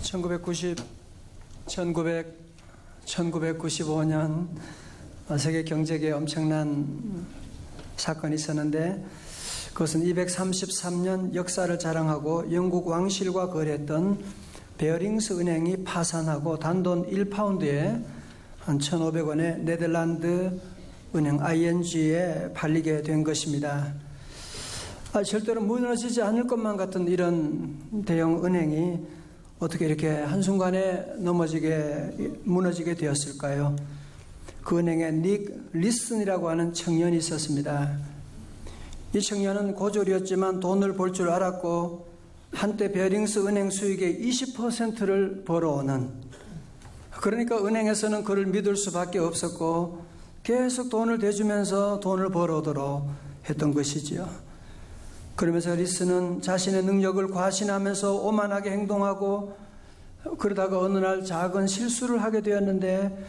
1995년 세계 경제계에 엄청난 사건이 있었는데, 그것은 233년 역사를 자랑하고 영국 왕실과 거래했던 베어링스 은행이 파산하고 단돈 1파운드에 한 1,500원에 네덜란드 은행 ING에 팔리게 된 것입니다. 절대로 무너지지 않을 것만 같은 이런 대형 은행이 어떻게 이렇게 한순간에 무너지게 되었을까요? 그 은행에 닉 리슨이라고 하는 청년이 있었습니다. 이 청년은 고졸이었지만 돈을 벌 줄 알았고 한때 베어링스 은행 수익의 20%를 벌어오는, 그러니까 은행에서는 그를 믿을 수밖에 없었고 계속 돈을 대주면서 돈을 벌어오도록 했던 것이지요. 그러면서 리슨은 자신의 능력을 과신하면서 오만하게 행동하고, 그러다가 어느 날 작은 실수를 하게 되었는데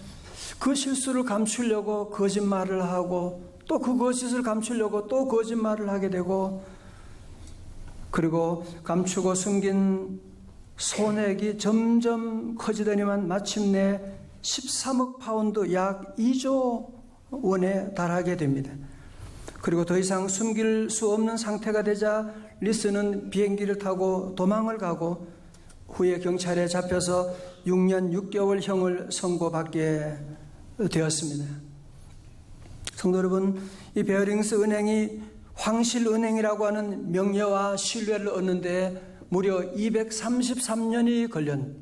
그 실수를 감추려고 거짓말을 하고, 또 그 거짓을 감추려고 또 거짓말을 하게 되고, 그리고 감추고 숨긴 손해액이 점점 커지더니만 마침내 13억 파운드, 약 2조 원에 달하게 됩니다. 그리고 더 이상 숨길 수 없는 상태가 되자 리스는 비행기를 타고 도망을 가고 후에 경찰에 잡혀서 6년 6개월 형을 선고받게 되었습니다. 성도 여러분, 이 베어링스 은행이 황실은행이라고 하는 명예와 신뢰를 얻는데 무려 233년이 걸렸습니다.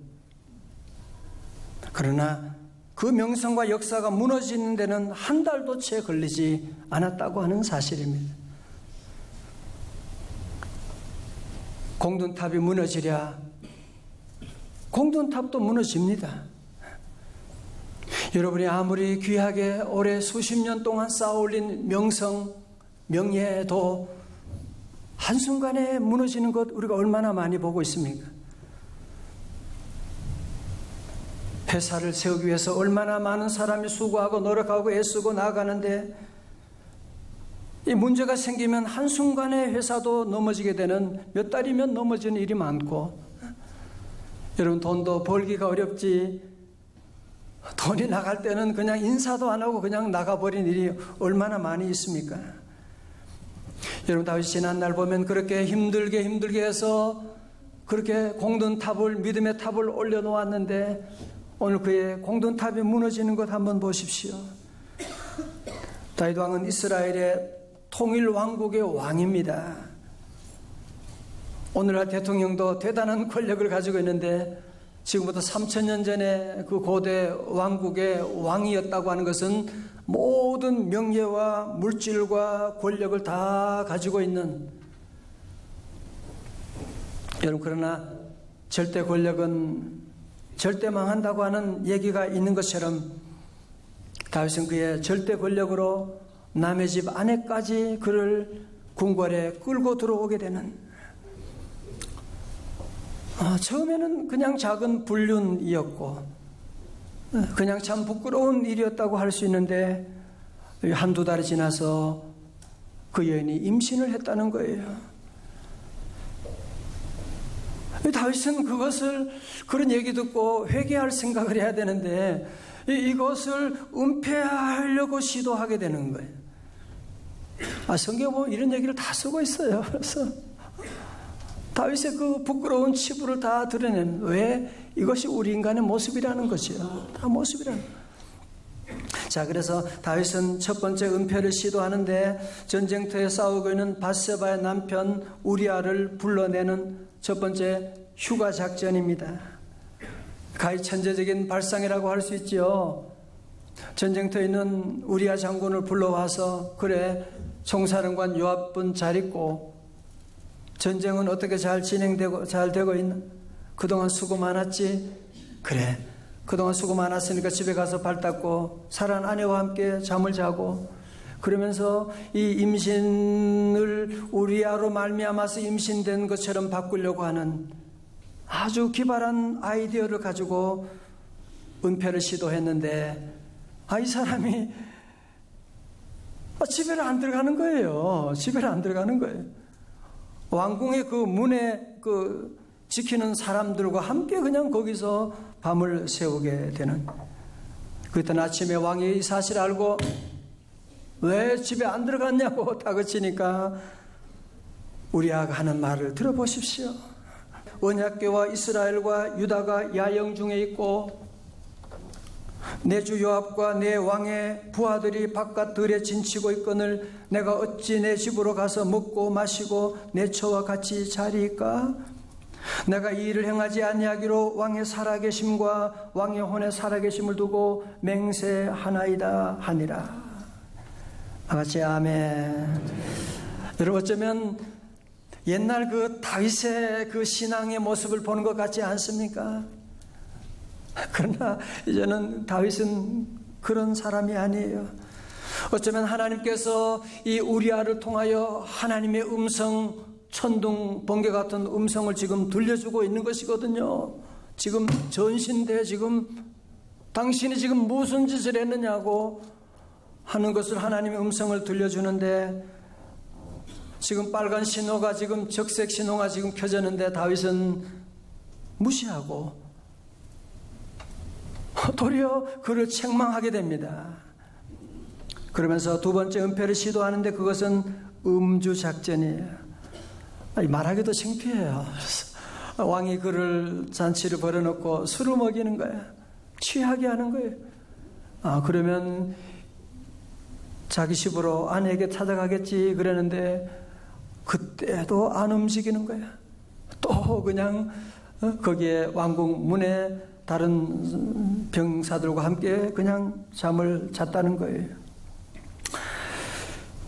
그러나 그 명성과 역사가 무너지는 데는 한 달도 채 걸리지 않았다고 하는 사실입니다. 공든탑이 무너지랴 공든탑도 무너집니다. 여러분이 아무리 귀하게 오래 수십 년 동안 쌓아올린 명성, 명예도 한순간에 무너지는 것 우리가 얼마나 많이 보고 있습니까? 회사를 세우기 위해서 얼마나 많은 사람이 수고하고 노력하고 애쓰고 나아가는데, 이 문제가 생기면 한순간에 회사도 넘어지게 되는, 몇 달이면 넘어지는 일이 많고, 여러분 돈도 벌기가 어렵지, 돈이 나갈 때는 그냥 인사도 안 하고 그냥 나가버린 일이 얼마나 많이 있습니까? 여러분 다윗이 지난날 보면 그렇게 힘들게 해서 그렇게 공든탑을, 믿음의 탑을 올려놓았는데 오늘 그의 공든탑이 무너지는 것 한번 보십시오. 다윗 왕은 이스라엘의 통일 왕국의 왕입니다. 오늘날 대통령도 대단한 권력을 가지고 있는데 지금부터 3,000년 전에 그 고대 왕국의 왕이었다고 하는 것은 모든 명예와 물질과 권력을 다 가지고 있는, 여러분 그러나 절대 권력은 절대 망한다고 하는 얘기가 있는 것처럼 다윗은 그의 절대 권력으로 남의 집 아내까지 그를 궁궐에 끌고 들어오게 되는, 처음에는 그냥 작은 불륜이었고 그냥 참 부끄러운 일이었다고 할 수 있는데 한두 달이 지나서 그 여인이 임신을 했다는 거예요. 다윗은 그런 얘기 듣고 회개할 생각을 해야 되는데 이것을 은폐하려고 시도하게 되는 거예요. 성경에 보면 이런 얘기를 다 쓰고 있어요. 그래서 다윗의 그 부끄러운 치부를 다 드러내는, 왜? 이것이 우리 인간의 모습이라는 거죠. 다 모습이라는 거예요. 자, 그래서 다윗은 첫 번째 은폐를 시도하는데 전쟁터에 싸우고 있는 밧세바의 남편 우리아를 불러내는 첫 번째 휴가 작전입니다. 가히 천재적인 발상이라고 할 수 있죠. 전쟁터에 있는 우리아 장군을 불러와서, 그래, 총사령관 요압은 잘 있고 전쟁은 어떻게 잘 되고 있나? 그동안 수고 많았지? 그래, 그동안 수고 많았으니까 집에 가서 발 닦고 사랑 아내와 함께 잠을 자고, 그러면서 이 임신을 우리아로 말미암아서 임신된 것처럼 바꾸려고 하는 아주 기발한 아이디어를 가지고 은폐를 시도했는데, 이 사람이 집에를 안 들어가는 거예요. 집에를 안 들어가는 거예요. 왕궁의 그 문에 지키는 사람들과 함께 그냥 거기서 밤을 새우게 되는. 그때 아침에 왕이 이 사실을 알고 왜 집에 안 들어갔냐고 다그치니까 우리아가 하는 말을 들어보십시오. 언약궤와 이스라엘과 유다가 야영 중에 있고 내 주 요압과 내 왕의 부하들이 바깥 들에 진치고 있거늘 내가 어찌 내 집으로 가서 먹고 마시고 내 처와 같이 자리이까? 내가 이 일을 행하지 아니하기로 왕의 살아계심과 왕의 혼의 살아계심을 두고 맹세하나이다 하니라. 아같이 아멘. 여러분, 어쩌면 옛날 그 다윗의 그 신앙의 모습을 보는 것 같지 않습니까? 그러나 이제는 다윗은 그런 사람이 아니에요. 어쩌면 하나님께서 이 우리아를 통하여 하나님의 음성, 천둥, 번개 같은 음성을 지금 들려주고 있는 것이거든요. 지금 전신대 지금 당신이 지금 무슨 짓을 했느냐고 하는 것을 하나님의 음성을 들려주는데, 지금 빨간 신호가 지금 적색 신호가 지금 켜졌는데 다윗은 무시하고 도리어 그를 책망하게 됩니다. 그러면서 두 번째 은폐를 시도하는데 그것은 음주 작전이에요. 말하기도 창피해요. 왕이 그를 잔치를 벌여놓고 술을 먹이는 거예요. 취하게 하는 거예요. 그러면 자기 집으로 아내에게 찾아가겠지 그러는데 그때도 안 움직이는 거예요. 또 그냥 거기에 왕궁 문에 다른 병사들과 함께 그냥 잠을 잤다는 거예요.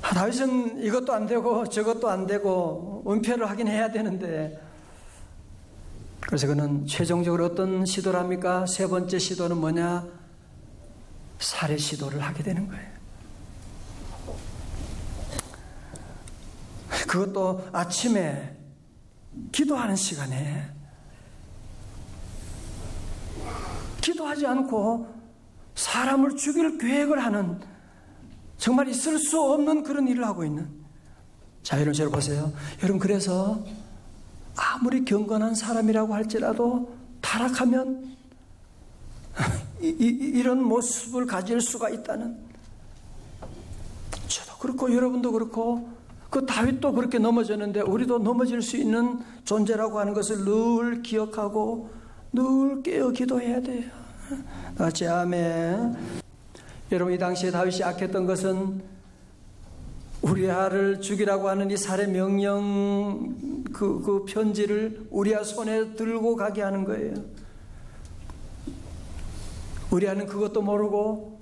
다윗은 이것도 안 되고 저것도 안 되고 은폐를 하긴 해야 되는데, 그래서 그는 최종적으로 어떤 시도를 합니까? 세 번째 시도는 뭐냐? 살해 시도를 하게 되는 거예요. 그것도 아침에 기도하는 시간에 기도하지 않고 사람을 죽일 계획을 하는, 정말 있을 수 없는 그런 일을 하고 있는. 자, 여러분 저를 보세요. 여러분, 그래서 아무리 경건한 사람이라고 할지라도 타락하면 이런 모습을 가질 수가 있다는. 저도 그렇고 여러분도 그렇고 그 다윗도 그렇게 넘어졌는데 우리도 넘어질 수 있는 존재라고 하는 것을 늘 기억하고 늘 깨어 기도해야 돼요. 같이 아멘. 여러분, 이 당시에 다윗이 악했던 것은 우리아를 죽이라고 하는 이 살해 명령 그 편지를 우리아 손에 들고 가게 하는 거예요. 우리아는 그것도 모르고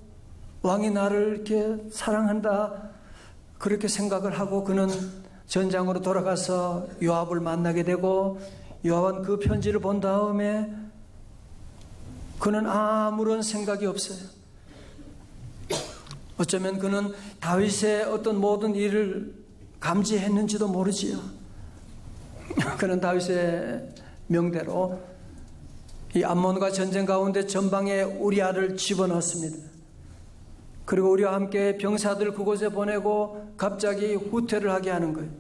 왕이 나를 이렇게 사랑한다 그렇게 생각을 하고 그는 전장으로 돌아가서 요압을 만나게 되고, 요압은 그 편지를 본 다음에 그는 아무런 생각이 없어요. 어쩌면 그는 다윗의 어떤 모든 일을 감지했는지도 모르지요. 그는 다윗의 명대로 이 암몬과 전쟁 가운데 전방에 우리아를 집어넣었습니다. 그리고 우리와 함께 병사들 그곳에 보내고 갑자기 후퇴를 하게 하는 거예요.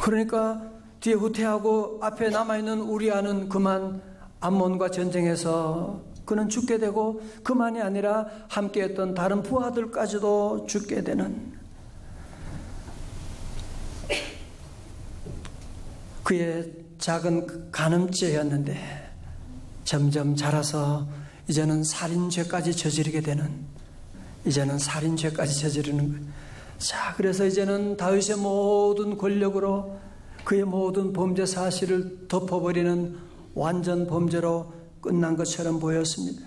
그러니까 뒤에 후퇴하고 앞에 남아있는 우리아는 그만 암몬과 전쟁에서 그는 죽게 되고, 그만이 아니라 함께했던 다른 부하들까지도 죽게 되는, 그의 작은 간음죄였는데 점점 자라서 이제는 살인죄까지 저지르게 되는, 이제는 살인죄까지 저지르는 거예요. 자, 그래서 이제는 다윗의 모든 권력으로 그의 모든 범죄 사실을 덮어버리는 완전 범죄로 끝난 것처럼 보였습니다.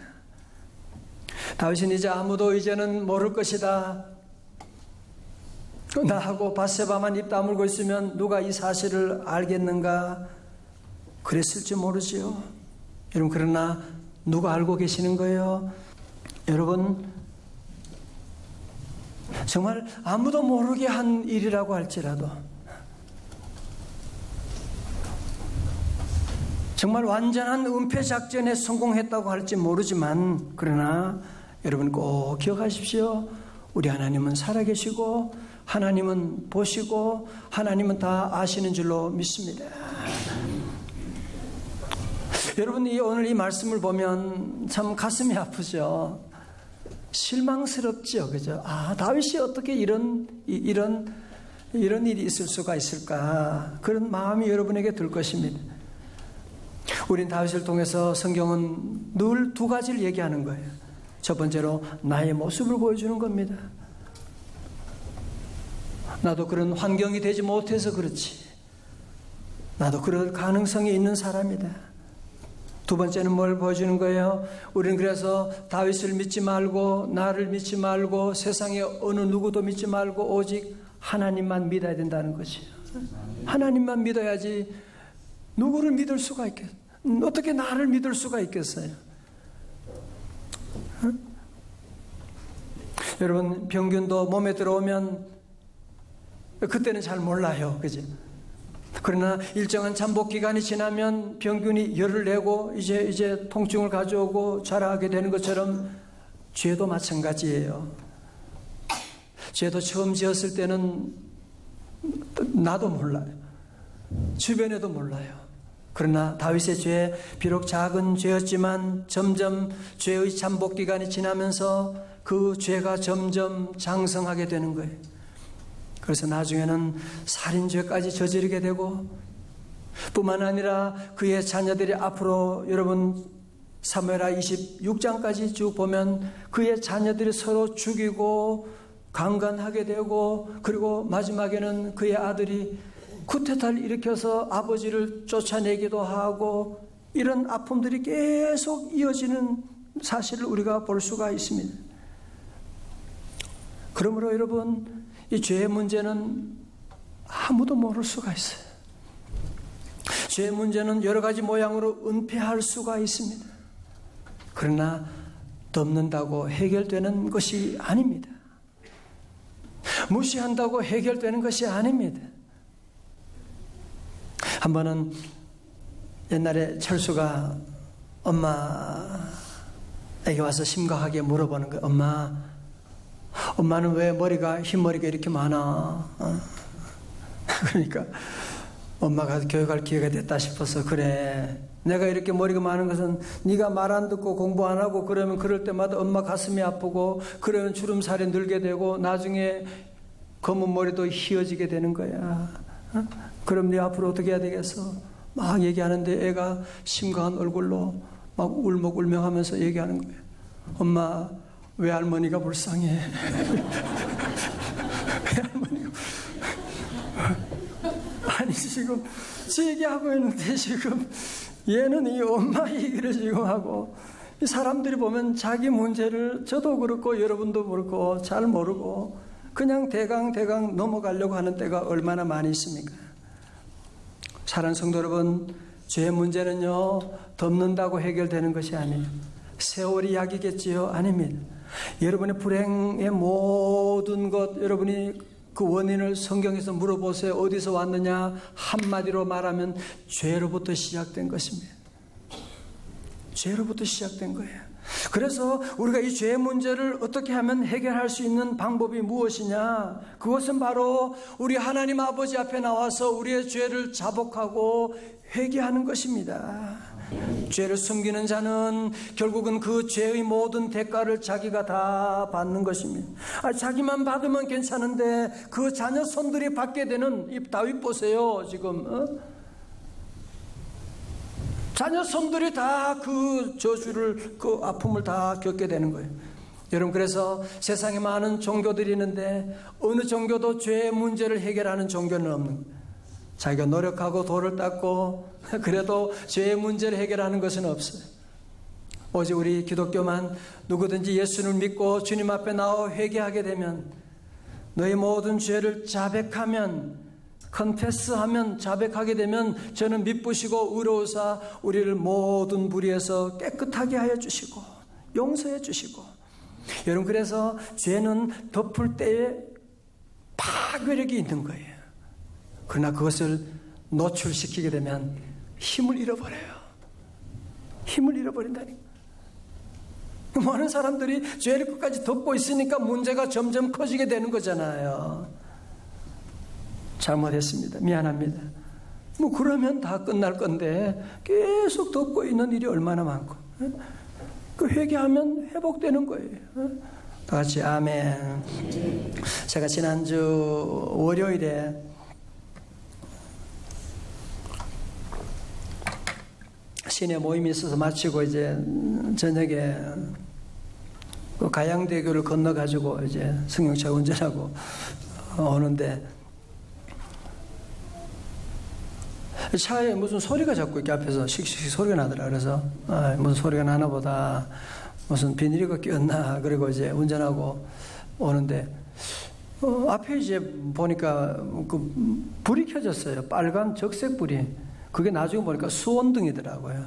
다윗은 이제 아무도 이제는 모를 것이다. 나하고 밧세바만 입 다물고 있으면 누가 이 사실을 알겠는가 그랬을지 모르지요. 여러분, 그러나 누가 알고 계시는 거예요? 여러분, 정말 아무도 모르게 한 일이라고 할지라도, 정말 완전한 은폐 작전에 성공했다고 할지 모르지만, 그러나 여러분 꼭 기억하십시오. 우리 하나님은 살아계시고 하나님은 보시고 하나님은 다 아시는 줄로 믿습니다. 여러분이 오늘 이 말씀을 보면 참 가슴이 아프죠. 실망스럽죠, 그죠? 다윗이 어떻게 이런 일이 있을 수가 있을까? 그런 마음이 여러분에게 들 것입니다. 우린 다윗을 통해서 성경은 늘 두 가지를 얘기하는 거예요. 첫 번째로 나의 모습을 보여주는 겁니다. 나도 그런 환경이 되지 못해서 그렇지. 나도 그럴 가능성이 있는 사람이다. 두 번째는 뭘 보여주는 거예요? 우리는 그래서 다윗을 믿지 말고 나를 믿지 말고 세상에 어느 누구도 믿지 말고 오직 하나님만 믿어야 된다는 것이에요. 하나님만 믿어야지 누구를 믿을 수가 있겠어요? 어떻게 나를 믿을 수가 있겠어요? 여러분, 병균도 몸에 들어오면 그때는 잘 몰라요, 그죠? 그러나 일정한 잠복 기간이 지나면 병균이 열을 내고 이제 통증을 가져오고 자라게 되는 것처럼 죄도 마찬가지예요. 죄도 처음 지었을 때는 나도 몰라요. 주변에도 몰라요. 그러나 다윗의 죄, 비록 작은 죄였지만 점점 죄의 잠복 기간이 지나면서 그 죄가 점점 장성하게 되는 거예요. 그래서 나중에는 살인죄까지 저지르게 되고, 뿐만 아니라 그의 자녀들이 앞으로 여러분 사무엘하 26장까지 쭉 보면 그의 자녀들이 서로 죽이고 강간하게 되고, 그리고 마지막에는 그의 아들이 쿠데타를 일으켜서 아버지를 쫓아내기도 하고, 이런 아픔들이 계속 이어지는 사실을 우리가 볼 수가 있습니다. 그러므로 여러분, 이 죄의 문제는 아무도 모를 수가 있어요. 죄의 문제는 여러 가지 모양으로 은폐할 수가 있습니다. 그러나 덮는다고 해결되는 것이 아닙니다. 무시한다고 해결되는 것이 아닙니다. 한 번은 옛날에 철수가 엄마에게 와서 심각하게 물어보는 거예요. 엄마는 왜 머리가 흰머리가 이렇게 많아? 그러니까 엄마가 교육할 기회가 됐다 싶어서, 그래, 내가 이렇게 머리가 많은 것은 네가 말 안 듣고 공부 안 하고 그러면 그럴 때마다 엄마 가슴이 아프고, 그러면 주름살이 늘게 되고 나중에 검은 머리도 휘어지게 되는 거야. 그럼 네 앞으로 어떻게 해야 되겠어? 막 얘기하는데 애가 심각한 얼굴로 막 울먹울명하면서 얘기하는 거예요. 엄마, 외할머니가 불쌍해. 외할머니가. 아니, 지금 제 얘기하고 있는데 지금 얘는 이 엄마 얘기를 지금 하고, 이 사람들이 보면 자기 문제를 저도 그렇고 여러분도 그렇고 잘 모르고 그냥 대강 넘어가려고 하는 때가 얼마나 많이 있습니까? 사랑하는 성도 여러분, 죄의 문제는요, 덮는다고 해결되는 것이 아니에요. 세월이 약이겠지요? 아닙니다. 여러분의 불행의 모든 것, 여러분이 그 원인을 성경에서 물어보세요. 어디서 왔느냐? 한마디로 말하면 죄로부터 시작된 것입니다. 죄로부터 시작된 거예요. 그래서 우리가 이 죄의 문제를 어떻게 하면 해결할 수 있는 방법이 무엇이냐? 그것은 바로 우리 하나님 아버지 앞에 나와서 우리의 죄를 자복하고 회개하는 것입니다. 죄를 숨기는 자는 결국은 그 죄의 모든 대가를 자기가 다 받는 것입니다. 자기만 받으면 괜찮은데 그 자녀 손들이 받게 되는, 이 다윗 보세요. 지금 자녀 손들이 다 그 저주를, 그 아픔을 다 겪게 되는 거예요. 여러분, 그래서 세상에 많은 종교들이 있는데 어느 종교도 죄의 문제를 해결하는 종교는 없는 거예요. 자기가 노력하고 돌을 닦고 그래도 죄의 문제를 해결하는 것은 없어요. 오직 우리 기독교만 누구든지 예수를 믿고 주님 앞에 나와 회개하게 되면, 너의 모든 죄를 자백하면, 컨페스하면, 자백하게 되면 저는 미쁘시고 의로우사 우리를 모든 불의에서 깨끗하게 하여 주시고 용서해 주시고. 여러분, 그래서 죄는 덮을 때에 파괴력이 있는 거예요. 그러나 그것을 노출시키게 되면 힘을 잃어버려요. 힘을 잃어버린다니까. 많은 사람들이 죄를 끝까지 덮고 있으니까 문제가 점점 커지게 되는 거잖아요. 잘못했습니다. 미안합니다. 뭐 그러면 다 끝날 건데 계속 덮고 있는 일이 얼마나 많고, 그 회개하면 회복되는 거예요. 다 같이 아멘. 제가 지난주 월요일에 시내 모임이 있어서 마치고 이제 저녁에 그 가양대교를 건너가지고 이제 승용차 운전하고 오는데 차에 무슨 소리가 자꾸 이렇게 앞에서 씩씩 소리가 나더라. 그래서 무슨 소리가 나나 보다, 무슨 비닐이가 끼었나. 그리고 이제 운전하고 오는데 앞에 이제 보니까 그 불이 켜졌어요. 빨간 적색 불이. 그게 나중에 보니까 수온등이더라고요.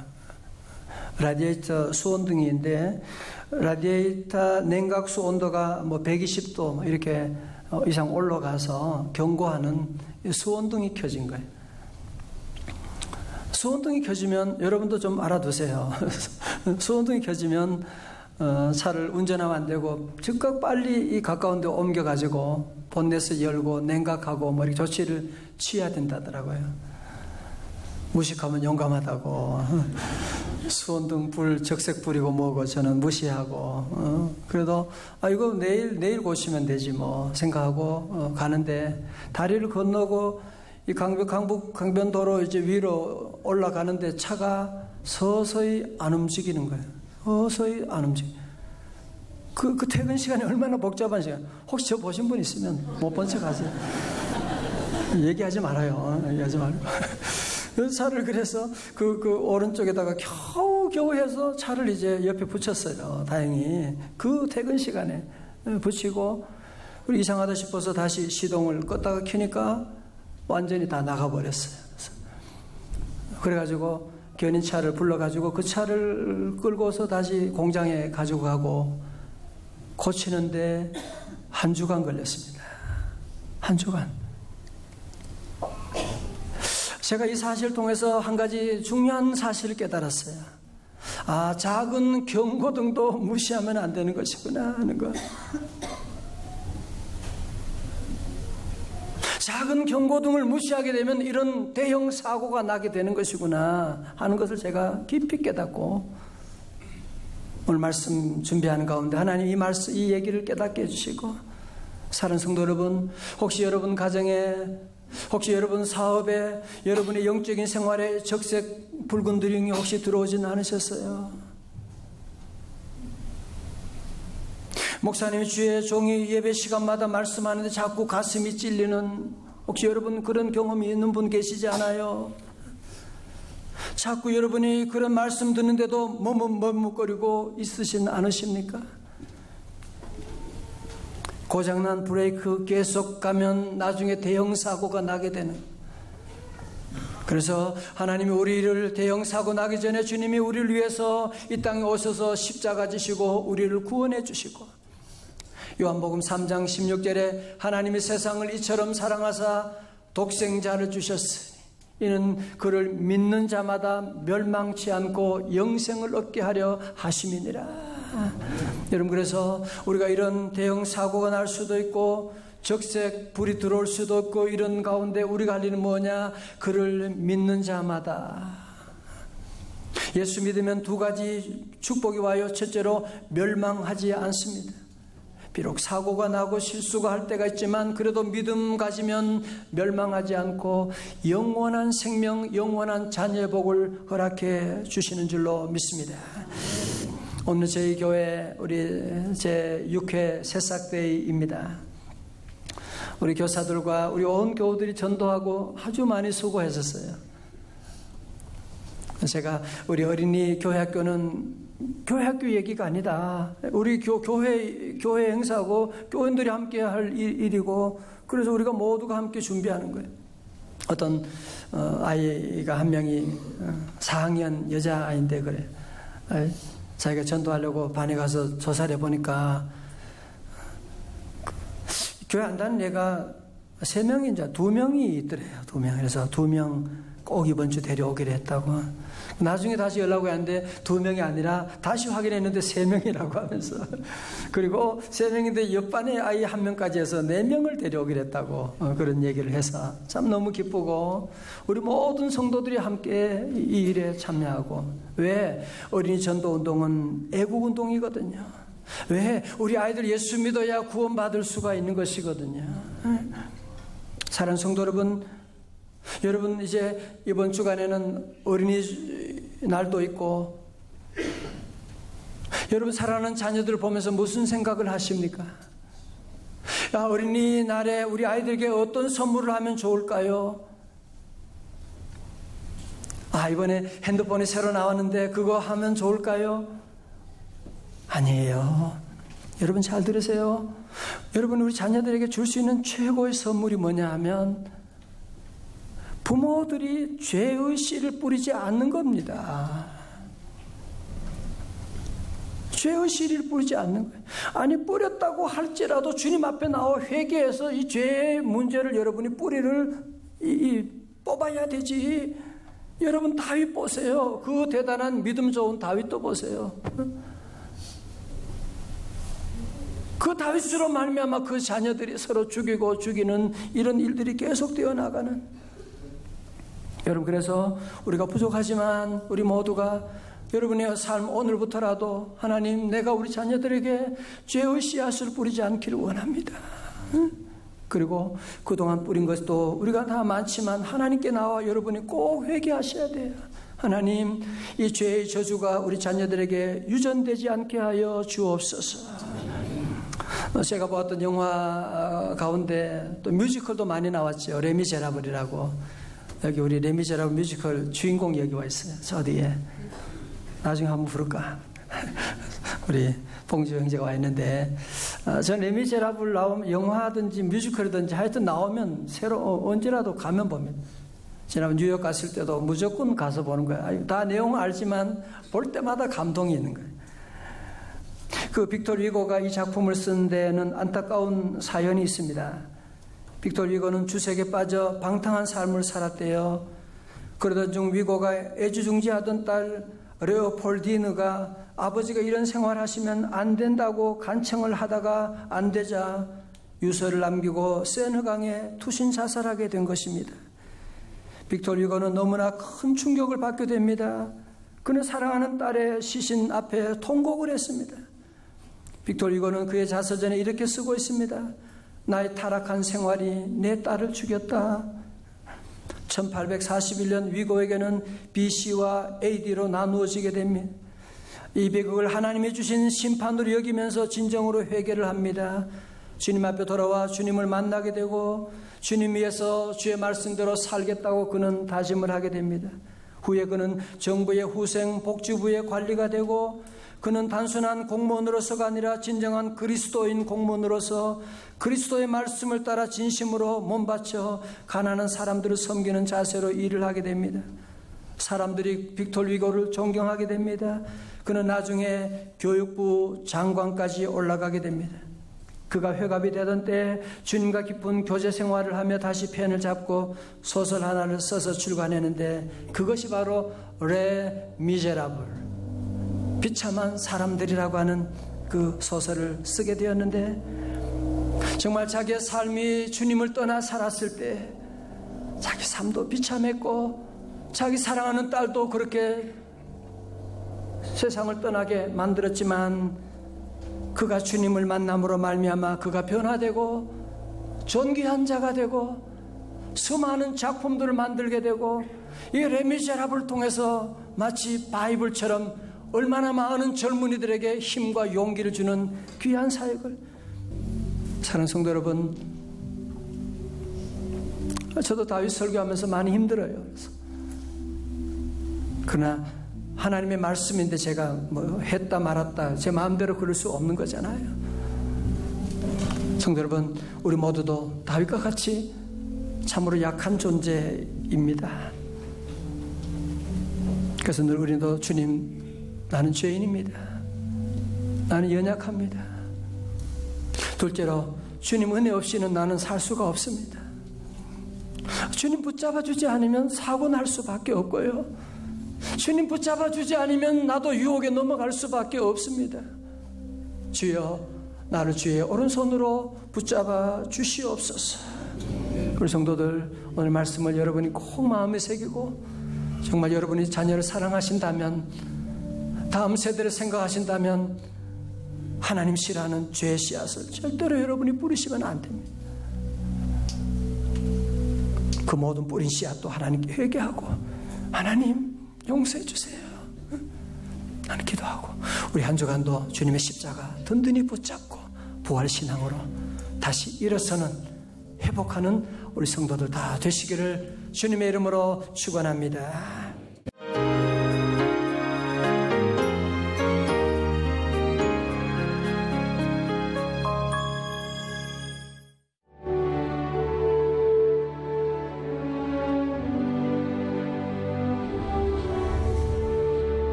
라디에이터 수온등인데 라디에이터 냉각수 온도가 뭐 120도 이렇게 이상 올라가서 경고하는 수온등이 켜진 거예요. 수온등이 켜지면 여러분도 좀 알아두세요. 수온등이 켜지면 차를 운전하면 안 되고 즉각 빨리 이 가까운 데 옮겨가지고 본넷을 열고 냉각하고 뭐 이렇게 조치를 취해야 된다더라고요. 무식하면 용감하다고. 수온등 불 적색불이고 뭐고 저는 무시하고 그래도 이거 내일 고치면 되지 뭐 생각하고 가는데 다리를 건너고 이 강변도로 이제 위로 올라가는데 차가 서서히 안 움직이는 거예요. 서서히 안 움직여. 그 퇴근 시간이 얼마나 복잡한 시간. 혹시 저 보신 분 있으면 못 본 척 하세요. 얘기하지 말아요. 얘기하지 말고. 차를 그래서 그 오른쪽에다가 겨우 해서 차를 이제 옆에 붙였어요. 다행히. 그 퇴근 시간에 붙이고, 그리고 이상하다 싶어서 다시 시동을 껐다가 켜니까 완전히 다 나가버렸어요. 그래가지고 견인차를 불러가지고 그 차를 끌고서 다시 공장에 가지고 가고 고치는데 한 주간 걸렸습니다. 한 주간. 제가 이 사실을 통해서 한 가지 중요한 사실을 깨달았어요. 작은 경고등도 무시하면 안 되는 것이구나 하는 거. 작은 경고등을 무시하게 되면 이런 대형 사고가 나게 되는 것이구나 하는 것을 제가 깊이 깨닫고, 오늘 말씀 준비하는 가운데 하나님 이 얘기를 깨닫게 해주시고, 사랑하는 성도 여러분, 혹시 여러분 가정에, 혹시 여러분 사업에, 여러분의 영적인 생활에 적색 붉은 드링이 혹시 들어오지는 않으셨어요? 목사님이 주의 종이 예배 시간마다 말씀하는데 자꾸 가슴이 찔리는, 혹시 여러분 그런 경험이 있는 분 계시지 않아요? 자꾸 여러분이 그런 말씀 듣는데도 머뭇거리고 있으신 않으십니까? 고장난 브레이크 계속 가면 나중에 대형 사고가 나게 되는. 그래서 하나님이 우리를 대형 사고 나기 전에 주님이 우리를 위해서 이 땅에 오셔서 십자가 지시고 우리를 구원해 주시고, 요한복음 3장 16절에 하나님이 세상을 이처럼 사랑하사 독생자를 주셨으니 이는 그를 믿는 자마다 멸망치 않고 영생을 얻게 하려 하심이니라. 여러분, 그래서 우리가 이런 대형 사고가 날 수도 있고 적색 불이 들어올 수도 있고 이런 가운데 우리가 할 일은 뭐냐? 그를 믿는 자마다. 예수 믿으면 두 가지 축복이 와요. 첫째로 멸망하지 않습니다. 비록 사고가 나고 실수가 할 때가 있지만 그래도 믿음 가지면 멸망하지 않고 영원한 생명, 영원한 자녀의 복을 허락해 주시는 줄로 믿습니다. 오늘 저희 교회 우리 제6회 새싹데이입니다. 우리 교사들과 우리 온 교우들이 전도하고 아주 많이 수고했었어요. 제가 우리 어린이 교회학교는 교회학교 얘기가 아니다. 우리 교회 행사고 교인들이 함께 할 일이고, 그래서 우리가 모두가 함께 준비하는 거예요. 어떤 아이가 한 명이 4학년 여자아이인데 그래. 자기가 전도하려고 반에 가서 조사를 해보니까 교회 안 다니는 애가 3명인지 2명이 있더래요. 2명. 그래서 2명 꼭 이번 주 데려오기로 했다고. 나중에 다시 연락이 왔는데 2명이 아니라 다시 확인했는데 3명이라고 하면서, 그리고 3명인데 옆반에 아이 1명까지 해서 4명을 데려오기로 했다고 그런 얘기를 해서 참 너무 기쁘고, 우리 모든 성도들이 함께 이 일에 참여하고. 왜? 어린이 전도 운동은 애국 운동이거든요. 왜? 우리 아이들 예수 믿어야 구원받을 수가 있는 것이거든요. 사랑하는 성도 여러분, 여러분 이제 이번 주간에는 어린이날도 있고, 여러분 사랑하는 자녀들을 보면서 무슨 생각을 하십니까? 야, 어린이날에 우리 아이들에게 어떤 선물을 하면 좋을까요? 이번에 핸드폰이 새로 나왔는데 그거 하면 좋을까요? 아니에요. 여러분 잘 들으세요. 여러분, 우리 자녀들에게 줄 수 있는 최고의 선물이 뭐냐 하면 부모들이 죄의 씨를 뿌리지 않는 겁니다. 죄의 씨를 뿌리지 않는 거예요. 아니, 뿌렸다고 할지라도 주님 앞에 나와 회개해서 이 죄의 문제를 여러분이 뿌리를 뽑아야 되지. 여러분 다윗 보세요. 그 대단한 믿음 좋은 다윗도 보세요. 그 다윗으로 말미암아 그 자녀들이 서로 죽이고 죽이는 이런 일들이 계속되어 나가는. 여러분, 그래서 우리가 부족하지만 우리 모두가 여러분의 삶 오늘부터라도 하나님, 내가 우리 자녀들에게 죄의 씨앗을 뿌리지 않기를 원합니다. 그리고 그동안 뿌린 것도 우리가 다 많지만 하나님께 나와 여러분이 꼭 회개하셔야 돼요. 하나님, 이 죄의 저주가 우리 자녀들에게 유전되지 않게 하여 주옵소서. 제가 보았던 영화 가운데 또 뮤지컬도 많이 나왔죠. 레미제라블이라고. 여기 우리 레미제라블 뮤지컬 주인공 여기 와 있어요. 저 뒤에. 나중에 한번 부를까? 우리 봉주 형제가 와 있는데, 전 레미제라블 나오면 영화든지 뮤지컬이든지 하여튼 나오면 새로 언제라도 가면 봅니다. 지난번 뉴욕 갔을 때도 무조건 가서 보는 거예요. 다 내용은 알지만 볼 때마다 감동이 있는 거예요. 그 빅토르 위고가 이 작품을 쓴 데는 안타까운 사연이 있습니다. 빅토르 위고는 주색에 빠져 방탕한 삶을 살았대요. 그러던 중 위고가 애지중지하던 딸 레오폴디느가 아버지가 이런 생활하시면 안 된다고 간청을 하다가 안 되자 유서를 남기고 세느강에 투신 자살하게 된 것입니다. 빅토르 위고는 너무나 큰 충격을 받게 됩니다. 그는 사랑하는 딸의 시신 앞에 통곡을 했습니다. 빅토르 위고는 그의 자서전에 이렇게 쓰고 있습니다. 나의 타락한 생활이 내 딸을 죽였다. 1841년 위고에게는 BC와 AD로 나누어지게 됩니다. 이 비극을 하나님이 주신 심판으로 여기면서 진정으로 회개를 합니다. 주님 앞에 돌아와 주님을 만나게 되고 주님 위해서 주의 말씀대로 살겠다고 그는 다짐을 하게 됩니다. 후에 그는 정부의 후생 복지부의 관리가 되고, 그는 단순한 공무원으로서가 아니라 진정한 그리스도인 공무원으로서 그리스도의 말씀을 따라 진심으로 몸바쳐 가난한 사람들을 섬기는 자세로 일을 하게 됩니다. 사람들이 빅토르 위고를 존경하게 됩니다. 그는 나중에 교육부 장관까지 올라가게 됩니다. 그가 회갑이 되던 때 주님과 깊은 교제 생활을 하며 다시 펜을 잡고 소설 하나를 써서 출간했는데, 그것이 바로 레 미제라블, 비참한 사람들이라고 하는 그 소설을 쓰게 되었는데, 정말 자기의 삶이 주님을 떠나 살았을 때 자기 삶도 비참했고 자기 사랑하는 딸도 그렇게 세상을 떠나게 만들었지만, 그가 주님을 만남으로 말미암아 그가 변화되고 존귀한 자가 되고 수많은 작품들을 만들게 되고, 이 레미제라블을 통해서 마치 바이블처럼 얼마나 많은 젊은이들에게 힘과 용기를 주는 귀한 사역을. 사랑하는 성도 여러분, 저도 다윗 설교하면서 많이 힘들어요. 그러나 하나님의 말씀인데 제가 뭐 했다 말았다 제 마음대로 그럴 수 없는 거잖아요. 성도 여러분, 우리 모두도 다윗과 같이 참으로 약한 존재입니다. 그래서 늘 우리도 주님, 나는 죄인입니다. 나는 연약합니다. 둘째로, 주님 은혜 없이는 나는 살 수가 없습니다. 주님 붙잡아 주지 않으면 사고 날 수밖에 없고요. 주님 붙잡아 주지 않으면 나도 유혹에 넘어갈 수밖에 없습니다. 주여, 나를 주의 오른손으로 붙잡아 주시옵소서. 우리 성도들, 오늘 말씀을 여러분이 꼭 마음에 새기고 정말 여러분이 자녀를 사랑하신다면, 다음 세대를 생각하신다면 하나님 싫어하는 죄의 씨앗을 절대로 여러분이 뿌리시면 안 됩니다. 그 모든 뿌린 씨앗도 하나님께 회개하고, 하나님 용서해 주세요. 나는 기도하고, 우리 한 주간도 주님의 십자가 든든히 붙잡고 부활신앙으로 다시 일어서는, 회복하는 우리 성도들 다 되시기를 주님의 이름으로 축원합니다.